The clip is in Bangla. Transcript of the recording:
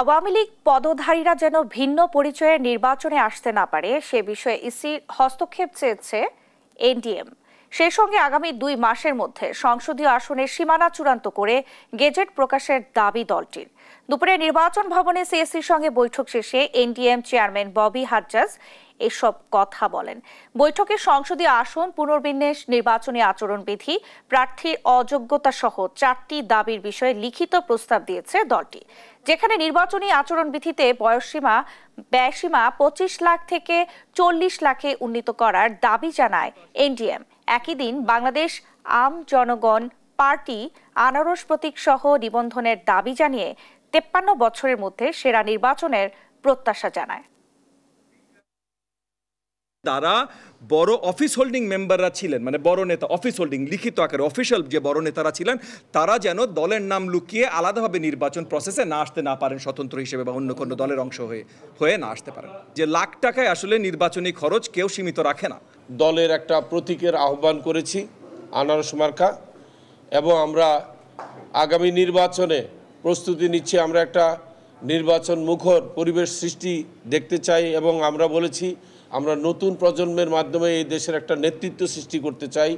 আওয়ামী লীগ পদধারীরা যেন ভিন্ন পরিচয়ে নির্বাচনে আসতে না পারে সে বিষয়ে ইসির হস্তক্ষেপ চেয়েছে এনডিএম। সেই সঙ্গে আগামী 2 মাসের মধ্যে সংসদীয় আসনের সীমানা চূড়ান্ত করে গেজেট প্রকাশের দাবি দলটির। দুপুরে নির্বাচন ভবনে সিএসির সঙ্গে বৈঠক শেষে এনডিএম চেয়ারম্যান ববি হাজ্জাজ এসব কথা বলেন। বৈঠকে সংসদীয় আসন পুনর্বিন্যাস, নির্বাচনী আচরণবিধি, প্রার্থীর অযোগ্যতা সহ 4টি দাবির বিষয়ে লিখিত প্রস্তাব দিয়েছে দলটি, যেখানে নির্বাচনী আচরণবিধিতে ব্যয়সীমা 25 লাখ থেকে 40 লাখে উন্নীত করার দাবি জানায় এনডিএম। একই দিন বাংলাদেশ আম জনগণ পার্টি আনারস প্রতীক সহ নিবন্ধনের দাবি জানিয়ে 53 বছরের মধ্যে সেরা নির্বাচনের প্রত্যাশা জানায়। তারা বড় অফিস হোল্ডিং মেম্বাররা ছিলেন, মানে বড় নেতা, অফিস হোল্ডিং লিখিত আকারে অফিসিয়াল যে বড় নেতারা ছিলেন, তারা যেন দলের নাম লুকিয়ে আলাদাভাবে নির্বাচন প্রসেসে না আসতে না পারেন, স্বতন্ত্র হিসেবে বা অন্য কোনো দলের অংশ হয়ে না আসতে পারেন। যে লাখ টাকায় আসলে নির্বাচনী খরচ কেউ সীমিত রাখে না। দলের একটা প্রতীকের আহ্বান করেছি, আনারস মার্কা, এবং আমরা আগামী নির্বাচনে প্রস্তুতি নিচ্ছি। আমরা একটা নির্বাচন মুখর পরিবেশ সৃষ্টি দেখতে চাই এবং আমরা বলেছি আমরা নতুন প্রজন্মের মাধ্যমে এই দেশের একটা নেতৃত্ব সৃষ্টি করতে চাই।